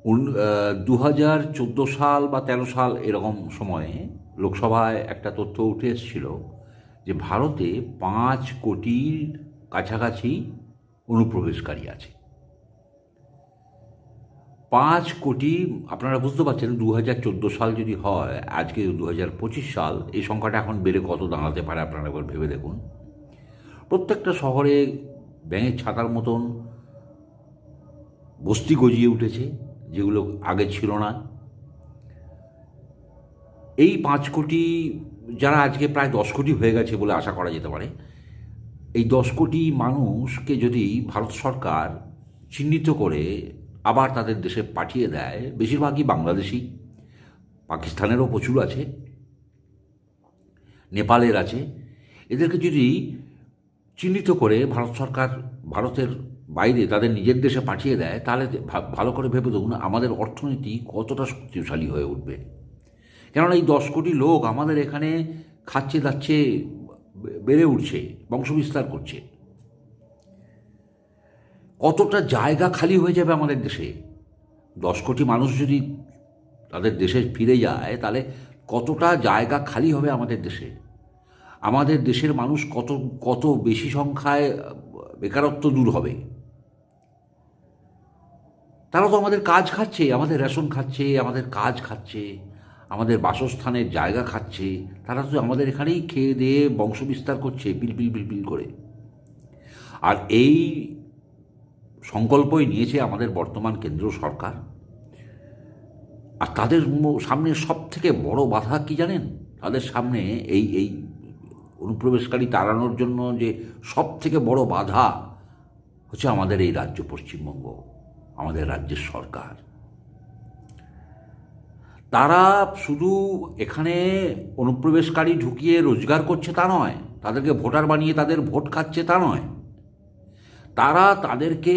2014 সাল বা 13 সাল এরকম সময়ে লোকসভায় একটা তথ্য উঠে এসেছিল যে ভারতে 5 কোটির কাছাকাছি অনুপ্রবেশকারী আছে। 5 কোটি, আপনারা বুঝতে পারছেন 2014 সাল যদি হয়, আজকে 2025 সাল, এই সংখ্যাটা এখন বেড়ে কত দাঁড়াতে পারে আপনারা একবার ভেবে দেখুন। প্রত্যেকটা শহরে ব্যাঙের ছাতার মতন বস্তি গজিয়ে উঠেছে, যেগুলো আগে ছিল না। এই 5 কোটি, যারা আজকে প্রায় 10 কোটি হয়ে গেছে বলে আশা করা যেতে পারে, এই 10 কোটি মানুষকে যদি ভারত সরকার চিহ্নিত করে আবার তাদের দেশে পাঠিয়ে দেয়, বেশিরভাগই বাংলাদেশি, পাকিস্তানেরও প্রচুর আছে, নেপালের আছে, এদেরকে যদি চিহ্নিত করে ভারত সরকার ভারতের বাইরে তাদের নিজের দেশে পাঠিয়ে দেয়, তাহলে ভালো করে ভেবে দেখুন আমাদের অর্থনীতি কতটা শক্তিশালী হয়ে উঠবে। কেননা এই 10 কোটি লোক আমাদের এখানে খাচ্ছে দাচ্ছে, বেড়ে উঠছে, বংশবিস্তার করছে। কতটা জায়গা খালি হয়ে যাবে আমাদের দেশে। 10 কোটি মানুষ যদি তাদের দেশে ফিরে যায়, তাহলে কতটা জায়গা খালি হবে আমাদের দেশে। আমাদের দেশের মানুষ কত কত বেশি সংখ্যায় বেকারত্ব দূর হবে। তারা তো আমাদের কাজ খাচ্ছে, আমাদের রেশন খাচ্ছে, আমাদের কাজ খাচ্ছে, আমাদের বাসস্থানের জায়গা খাচ্ছে। তারা তো আমাদের এখানেই খেয়ে দিয়ে বংশবিস্তার করছে পিলপিল পিলপিল করে। আর এই সংকল্পই নিয়েছে আমাদের বর্তমান কেন্দ্র সরকার। আর তাদের সামনে সব থেকে বড় বাধা কি জানেন? তাদের সামনে এই এই অনুপ্রবেশকারী তাড়ানোর জন্য যে সব থেকে বড় বাধা হচ্ছে আমাদের এই রাজ্য পশ্চিমবঙ্গ, আমাদের রাজ্যের সরকার। তারা শুধু এখানে অনুপ্রবেশকারী ঢুকিয়ে রোজগার করছে তা নয়, তাদেরকে ভোটার বানিয়ে তাদের ভোট খাচ্ছে তা নয়, তারা তাদেরকে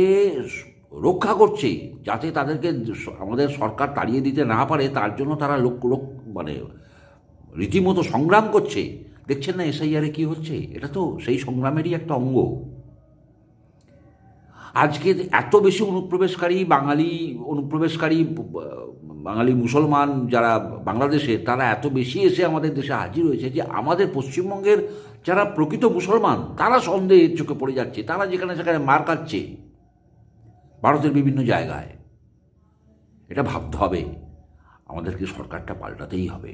রক্ষা করছে যাতে তাদেরকে আমাদের সরকার তাড়িয়ে দিতে না পারে। তার জন্য তারা মানে রীতিমতো সংগ্রাম করছে। দেখছেন না এসআইআরে কী হচ্ছে? এটা তো সেই সংগ্রামেরই একটা অঙ্গ। আজকে এত বেশি বাঙালি মুসলমান যারা বাংলাদেশে, তারা এত বেশি এসে আমাদের দেশে হাজির হয়েছে যে আমাদের পশ্চিমবঙ্গের যারা প্রকৃত মুসলমান তারা সন্দেহের চোখে পড়ে যাচ্ছে। তারা যেখানে সেখানে মার খাচ্ছে ভারতের বিভিন্ন জায়গায়। এটা ভাবতে হবে, আমাদেরকে সরকারটা পাল্টাতেই হবে।